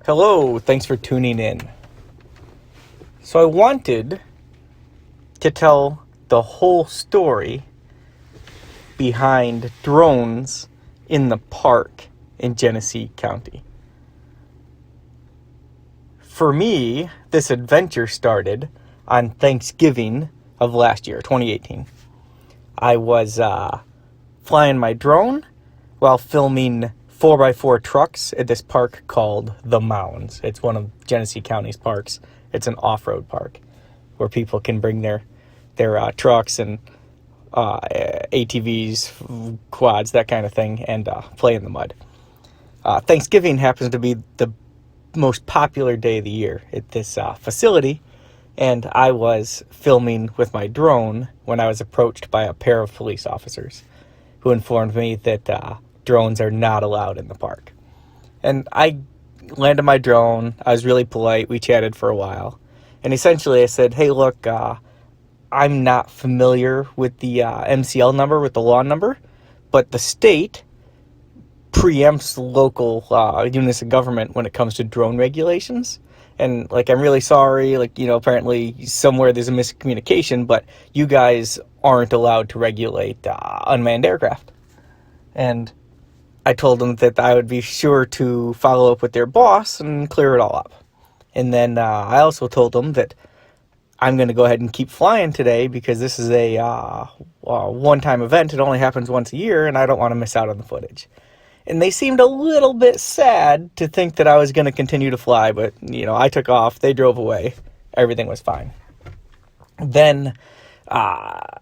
Hello, thanks for tuning in. So I wanted to tell the whole story behind drones in the park in Genesee County. For me, this adventure started on Thanksgiving of last year, 2018. I was flying my drone while filming 4x4 trucks at this park called The Mounds. It's one of Genesee County's parks. It's an off-road park where people can bring their trucks and ATVs, quads, that kind of thing, and play in the mud. Thanksgiving happens to be the most popular day of the year at this facility, and I was filming with my drone when I was approached by a pair of police officers who informed me that drones are not allowed in the park. And I landed my drone. I was really polite. We chatted for a while. And essentially I said, hey, look, I'm not familiar with the MCL number, with the law number, but the state preempts local units of government when it comes to drone regulations. And, I'm really sorry, apparently somewhere there's a miscommunication, but you guys aren't allowed to regulate unmanned aircraft. And I told them that I would be sure to follow up with their boss and clear it all up. And then I also told them that I'm going to go ahead and keep flying today because this is a one-time event. It only happens once a year, and I don't want to miss out on the footage. And they seemed a little bit sad to think that I was going to continue to fly, but, I took off. They drove away. Everything was fine. Then I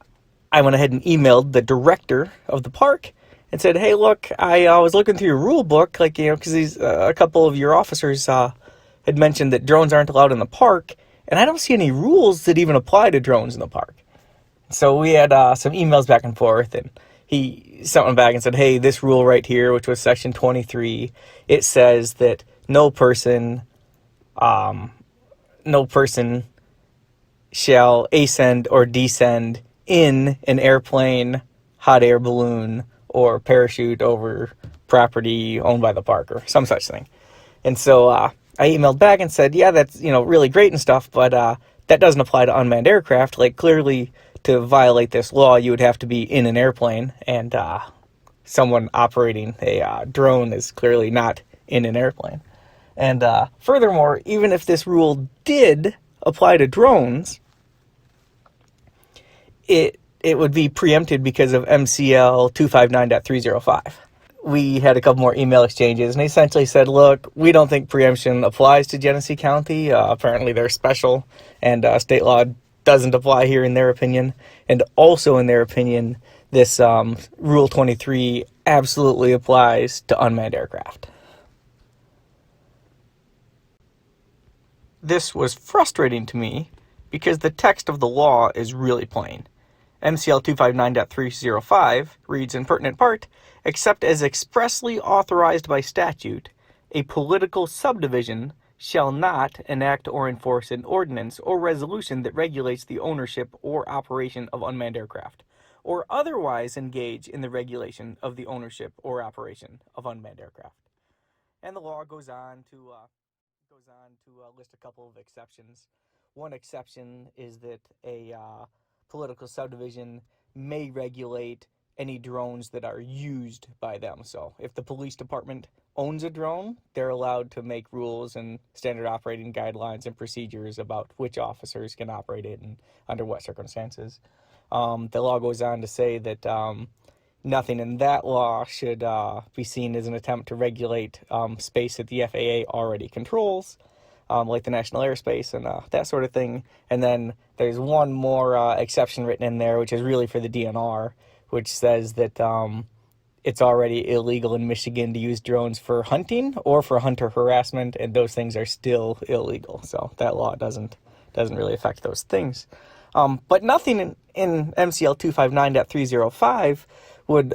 went ahead and emailed the director of the park and said, hey, look, I was looking through your rule book, because a couple of your officers had mentioned that drones aren't allowed in the park, and I don't see any rules that even apply to drones in the park. So we had some emails back and forth, and he sent one back and said, hey, this rule right here, which was section 23, it says that no person shall ascend or descend in an airplane, hot air balloon, or parachute over property owned by the park or some such thing. And so I emailed back and said, yeah, that's, really great and stuff, but that doesn't apply to unmanned aircraft. Clearly, to violate this law, you would have to be in an airplane, and someone operating a drone is clearly not in an airplane. And furthermore, even if this rule did apply to drones, it would be preempted because of MCL 259.305. We had a couple more email exchanges, and they essentially said, look, we don't think preemption applies to Genesee County. Apparently they're special, and state law doesn't apply here in their opinion. And also in their opinion, this Rule 23 absolutely applies to unmanned aircraft. This was frustrating to me because the text of the law is really plain. MCL 259.305 reads in pertinent part, except as expressly authorized by statute, a political subdivision shall not enact or enforce an ordinance or resolution that regulates the ownership or operation of unmanned aircraft, or otherwise engage in the regulation of the ownership or operation of unmanned aircraft. And the law goes on to list a couple of exceptions. One exception is that a political subdivision may regulate any drones that are used by them. So if the police department owns a drone, they're allowed to make rules and standard operating guidelines and procedures about which officers can operate it and under what circumstances. The law goes on to say that nothing in that law should be seen as an attempt to regulate space that the FAA already controls, like the national airspace and that sort of thing. And then there's one more exception written in there, which is really for the DNR, which says that it's already illegal in Michigan to use drones for hunting or for hunter harassment, and those things are still illegal. So that law doesn't really affect those things. But nothing in MCL 259.305 would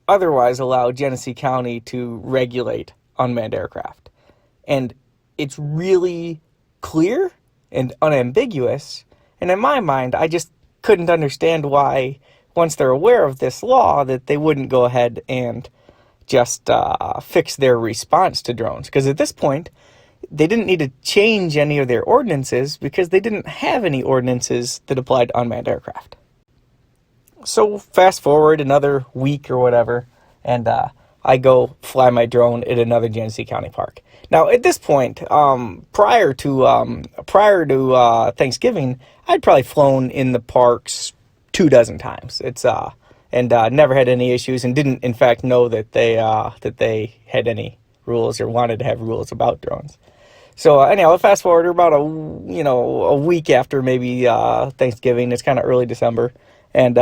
otherwise allow Genesee County to regulate unmanned aircraft. And it's really clear and unambiguous. And in my mind, I just couldn't understand why, once they're aware of this law, that they wouldn't go ahead and just fix their response to drones. Because at this point, they didn't need to change any of their ordinances because they didn't have any ordinances that applied to unmanned aircraft. So fast forward another week or whatever, and I go fly my drone at another Genesee County Park. Now, at this point, prior to Thanksgiving, I'd probably flown in the parks 24 times. And never had any issues, and didn't in fact know that they had any rules or wanted to have rules about drones. So anyhow, fast forward about a week after maybe Thanksgiving. It's kind of early December, and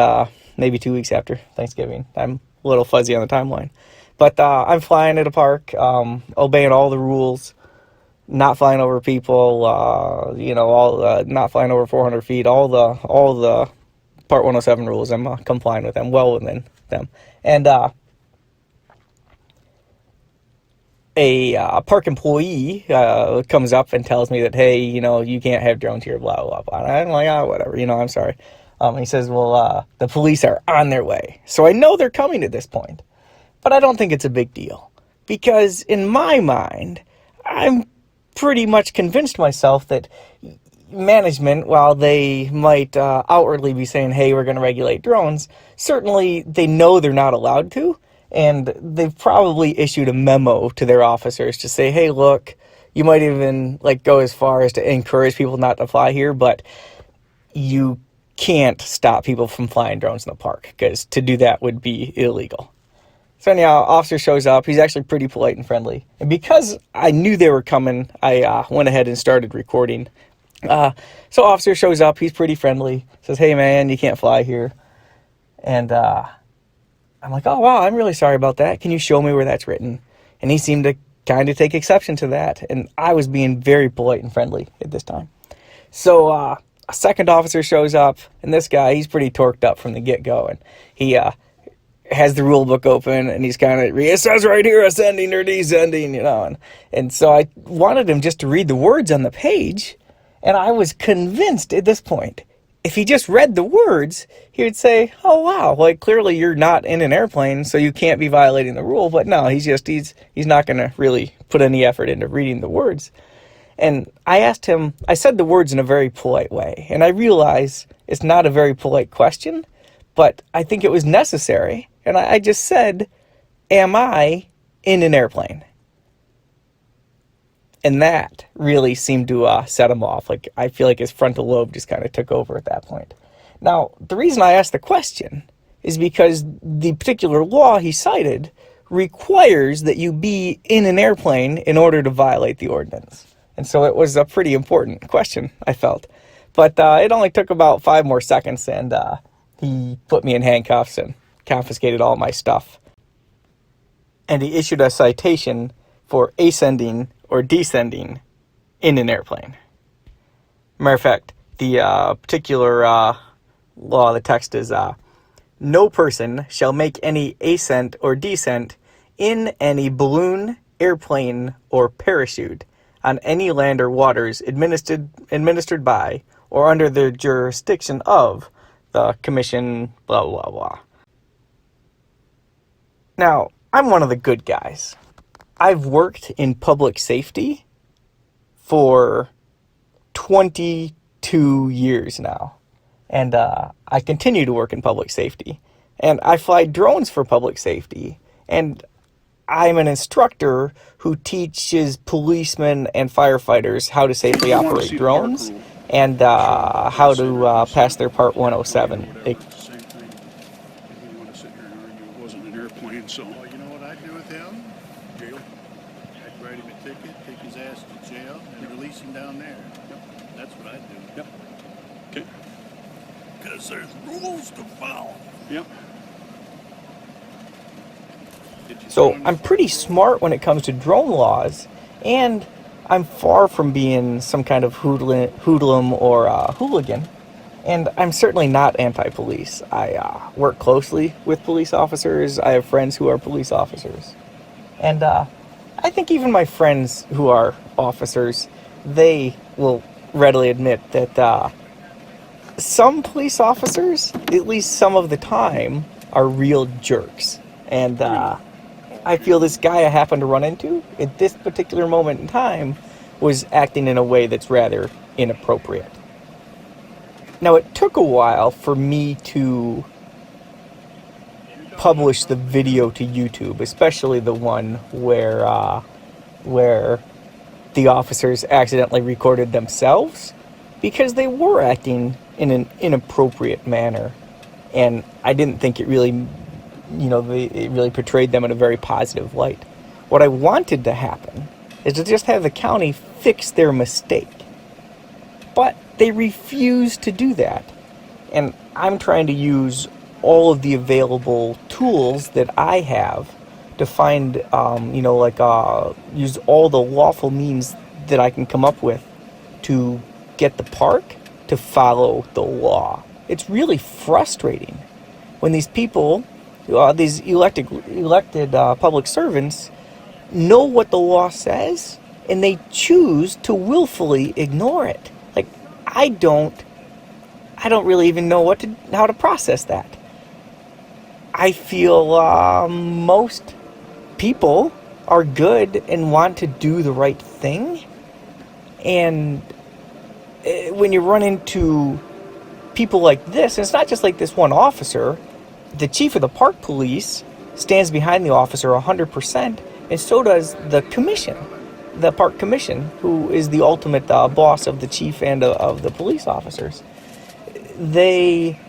maybe 2 weeks after Thanksgiving. I'm a little fuzzy on the timeline, but I'm flying at a park, obeying all the rules, not flying over people, not flying over 400 feet, all the Part 107 rules. I'm complying with them, well within them. And a park employee comes up and tells me that, hey, you can't have drones here, blah, blah, blah. And I'm like, whatever, I'm sorry. He says, well, the police are on their way. So I know they're coming at this point, but I don't think it's a big deal. Because in my mind, I'm pretty much convinced myself that management, while they might outwardly be saying, hey, we're going to regulate drones, certainly they know they're not allowed to, and they've probably issued a memo to their officers to say, hey, look, you might even go as far as to encourage people not to fly here, but you can't stop people from flying drones in the park, because to do that would be illegal. So anyhow, officer shows up. He's actually pretty polite and friendly. And because I knew they were coming, I went ahead and started recording. So officer shows up, he's pretty friendly, says, hey man, you can't fly here. And I'm like, oh wow, I'm really sorry about that. Can you show me where that's written? And he seemed to kind of take exception to that. And I was being very polite and friendly at this time. So a second officer shows up, and this guy, he's pretty torqued up from the get-go. And he has the rule book open, and he's kind of, it says right here, ascending or descending, And so I wanted him just to read the words on the page. And I was convinced at this point, if he just read the words, he would say, oh, wow, clearly you're not in an airplane, so you can't be violating the rule. But no, he's not going to really put any effort into reading the words. And I asked him, I said the words in a very polite way. And I realize it's not a very polite question, but I think it was necessary. And I just said, am I in an airplane? And that really seemed to set him off. I feel like his frontal lobe just kind of took over at that point. Now, the reason I asked the question is because the particular law he cited requires that you be in an airplane in order to violate the ordinance. And so it was a pretty important question, I felt. But it only took about 5 more seconds, and he put me in handcuffs and confiscated all my stuff. And he issued a citation for ascending or descending in an airplane. Matter of fact, the particular law, the text is, no person shall make any ascent or descent in any balloon, airplane, or parachute on any land or waters administered by or under the jurisdiction of the commission, blah, blah, blah. Now, I'm one of the good guys. I've worked in public safety for 22 years now, and I continue to work in public safety, and I fly drones for public safety, and I'm an instructor who teaches policemen and firefighters how to safely operate drones and how to pass their Part 107. So, you know what I'd do with him? Jail. I'd write him a ticket, take his ass to jail, and release him down there. Yep. That's what I'd do. Yep. Okay. Because there's rules to follow. Yep. So I'm pretty smart when it comes to drone laws, and I'm far from being some kind of hoodlum or hooligan. And I'm certainly not anti-police. I work closely with police officers. I have friends who are police officers. And I think even my friends who are officers, they will readily admit that some police officers, at least some of the time, are real jerks. And I feel this guy I happened to run into at this particular moment in time was acting in a way that's rather inappropriate. Now, it took a while for me to publish the video to YouTube, especially the one where the officers accidentally recorded themselves, because they were acting in an inappropriate manner, and I didn't think it really, it really portrayed them in a very positive light. What I wanted to happen is to just have the county fix their mistake, but they refused to do that, and I'm trying to use all of the available tools that I have to find, use all the lawful means that I can come up with to get the park to follow the law. It's really frustrating when these people, these elected public servants, know what the law says and they choose to willfully ignore it. Like, I don't really even know how to process that. I feel most people are good and want to do the right thing, and when you run into people like this, and it's not just like this one officer, the chief of the park police stands behind the officer 100%, and so does the commission, the park commission, who is the ultimate boss of the chief and of the police officers. They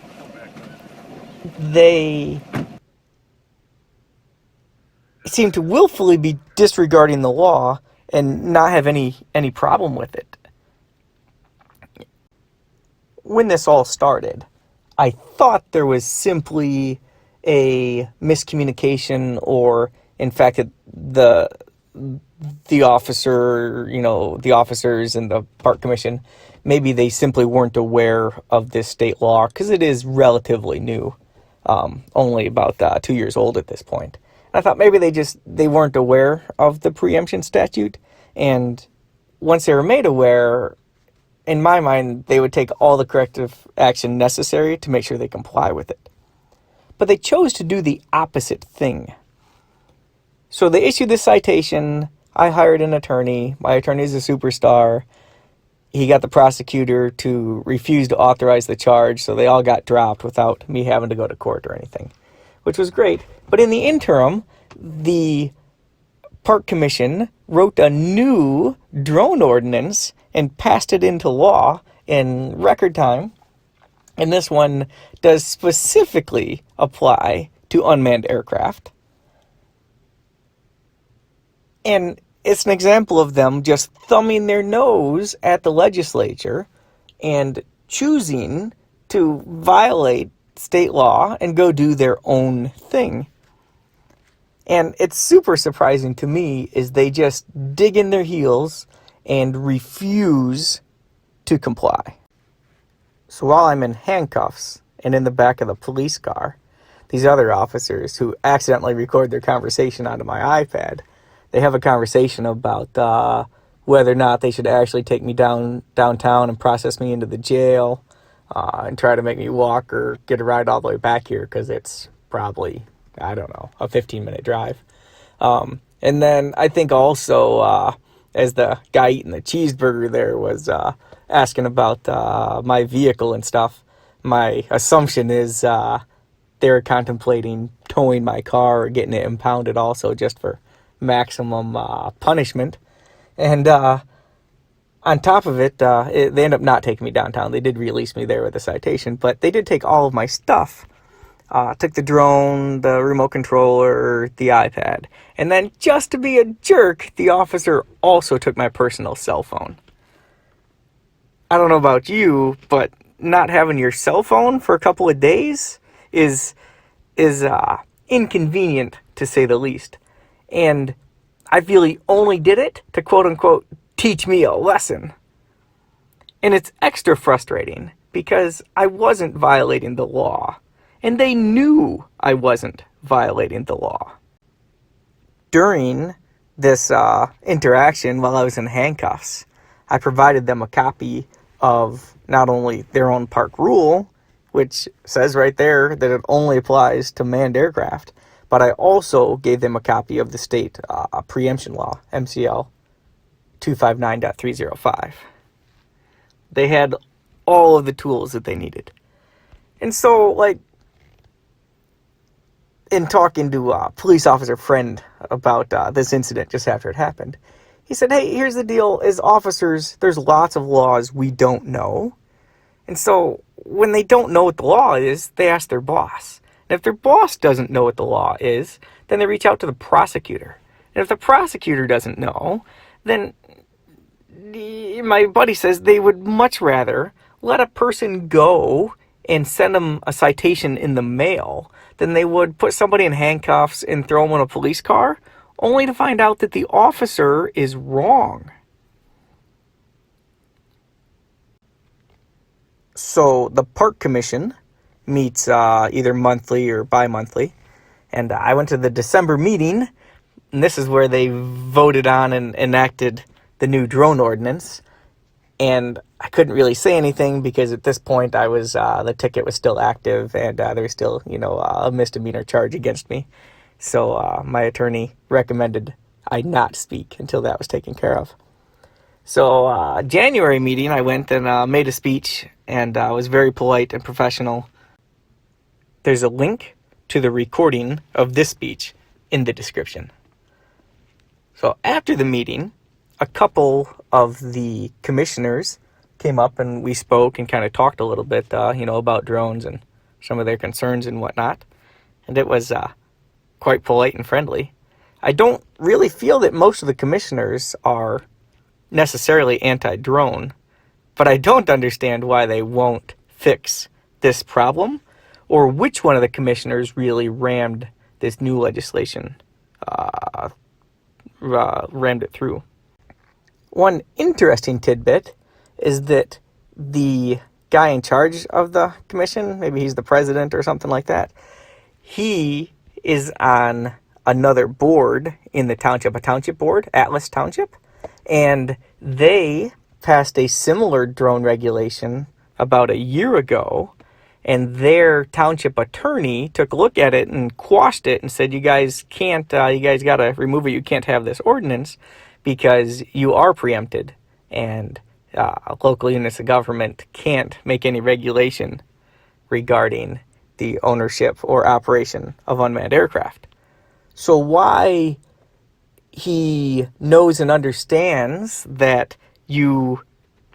seem to willfully be disregarding the law and not have any problem with it. When this all started, I thought there was simply a miscommunication, or in fact that the officer, the officers and the park commission, maybe they simply weren't aware of this state law, because it is relatively new, only about 2 years old at this point. And I thought maybe they weren't aware of the preemption statute, and once they were made aware, in my mind, they would take all the corrective action necessary to make sure they comply with it. But they chose to do the opposite thing. So they issued this citation. I hired an attorney. My attorney is a superstar. He got the prosecutor to refuse to authorize the charge, so they all got dropped without me having to go to court or anything, which was great. But in the interim, the Park Commission wrote a new drone ordinance and passed it into law in record time. And this one does specifically apply to unmanned aircraft. And it's an example of them just thumbing their nose at the legislature and choosing to violate state law and go do their own thing. And it's super surprising to me is they just dig in their heels and refuse to comply. So while I'm in handcuffs and in the back of the police car, these other officers who accidentally record their conversation onto my iPad, they have a conversation about whether or not they should actually take me downtown and process me into the jail and try to make me walk or get a ride all the way back here, because it's probably, I don't know, a 15-minute drive. And then I think also, as the guy eating the cheeseburger there was asking about my vehicle and stuff, my assumption is they're contemplating towing my car or getting it impounded also, just for maximum punishment. And on top of it, they ended up not taking me downtown. They did release me there with a citation, but they did take all of my stuff. Took the drone, the remote controller, the iPad. And then, just to be a jerk, the officer also took my personal cell phone. I don't know about you, but not having your cell phone for a couple of days is inconvenient, to say the least. And I feel he only did it to, quote-unquote, teach me a lesson. And it's extra frustrating because I wasn't violating the law. And they knew I wasn't violating the law. During this interaction while I was in handcuffs, I provided them a copy of not only their own park rule, which says right there that it only applies to manned aircraft, but I also gave them a copy of the state preemption law, MCL 259.305. They had all of the tools that they needed. And so, like, in talking to a police officer friend about this incident just after it happened, he said, hey, here's the deal. As officers, there's lots of laws we don't know. And so when they don't know what the law is, they ask their boss. And if their boss doesn't know what the law is, then they reach out to the prosecutor. And if the prosecutor doesn't know, then my buddy says they would much rather let a person go and send them a citation in the mail than they would put somebody in handcuffs and throw them in a police car, only to find out that the officer is wrong. So the park commission meets either monthly or bi-monthly, and I went to the December meeting, and this is where they voted on and enacted the new drone ordinance. And I couldn't really say anything because at this point I was the ticket was still active, and there was still a misdemeanor charge against me. So my attorney recommended I not speak until that was taken care of. So January meeting, I went and made a speech, and was very polite and professional. There's a link to the recording of this speech in the description. So after the meeting, a couple of the commissioners came up and we spoke and kind of talked a little bit, about drones and some of their concerns and whatnot. And it was quite polite and friendly. I don't really feel that most of the commissioners are necessarily anti-drone, but I don't understand why they won't fix this problem, or which one of the commissioners really rammed this new legislation, rammed it through. One interesting tidbit is that the guy in charge of the commission, maybe he's the president or something like that, he is on another board in the township, a township board, Atlas Township, and they passed a similar drone regulation about a year ago, and their township attorney took a look at it and quashed it and said, you guys can't, you guys got to remove it, you can't have this ordinance because you are preempted, and local units of government can't make any regulation regarding the ownership or operation of unmanned aircraft. So why he knows and understands that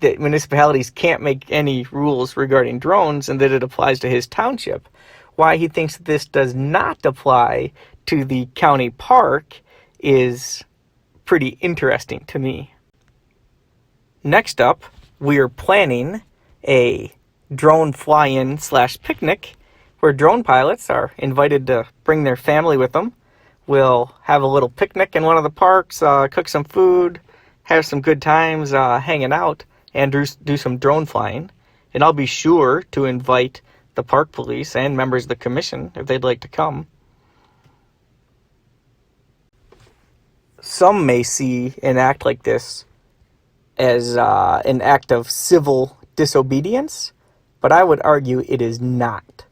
municipalities can't make any rules regarding drones and that it applies to his township, why he thinks this does not apply to the county park is pretty interesting to me. Next up, we are planning a drone fly-in / picnic where drone pilots are invited to bring their family with them. We'll have a little picnic in one of the parks, cook some food, have some good times hanging out, and do some drone flying. And I'll be sure to invite the park police and members of the commission if they'd like to come. Some may see an act like this as an act of civil disobedience, but I would argue it is not.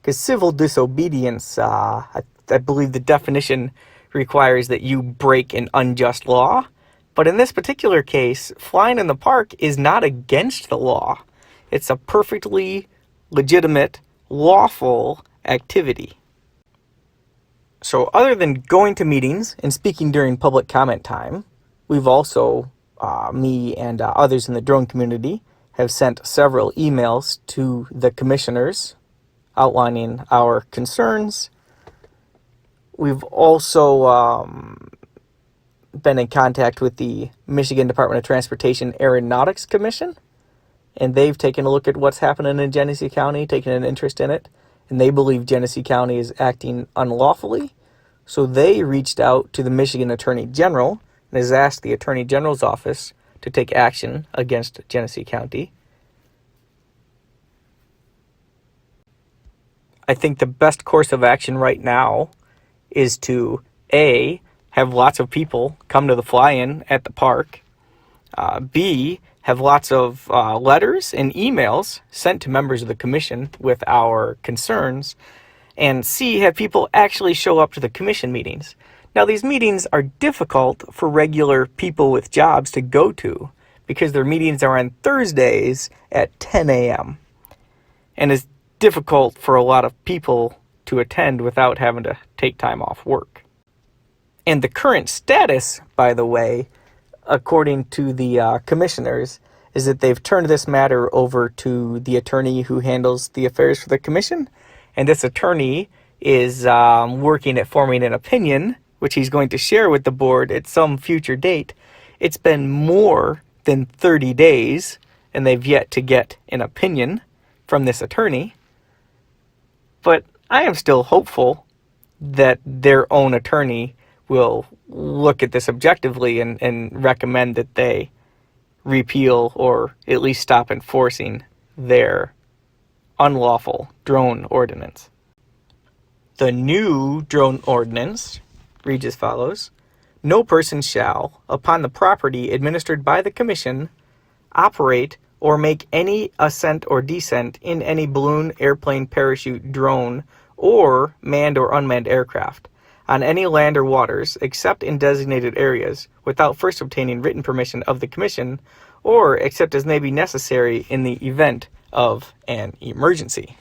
Because civil disobedience, I believe the definition requires that you break an unjust law. But in this particular case, flying in the park is not against the law. It's a perfectly legitimate, lawful activity. So other than going to meetings and speaking during public comment time, we've also, me and others in the drone community, have sent several emails to the commissioners outlining our concerns. We've also been in contact with the Michigan Department of Transportation Aeronautics Commission, and they've taken a look at what's happening in Genesee County, taken an interest in it, and they believe Genesee County is acting unlawfully. So they reached out to the Michigan Attorney General and has asked the Attorney General's office to take action against Genesee County. I think the best course of action right now is to, A, have lots of people come to the fly-in at the park, B, have lots of letters and emails sent to members of the commission with our concerns, And C, have people actually show up to the commission meetings. Now, these meetings are difficult for regular people with jobs to go to because their meetings are on Thursdays at 10 a.m. and is difficult for a lot of people to attend without having to take time off work. And the current status, by the way, according to the commissioners, is that they've turned this matter over to the attorney who handles the affairs for the commission. And this attorney is working at forming an opinion, which he's going to share with the board at some future date. It's been more than 30 days, and they've yet to get an opinion from this attorney. But I am still hopeful that their own attorney will look at this objectively and recommend that they repeal or at least stop enforcing their unlawful drone ordinance. The new drone ordinance reads as follows: no person shall, upon the property administered by the Commission, operate or make any ascent or descent in any balloon, airplane, parachute, drone, or manned or unmanned aircraft on any land or waters except in designated areas without first obtaining written permission of the Commission, or except as may be necessary in the event of an emergency.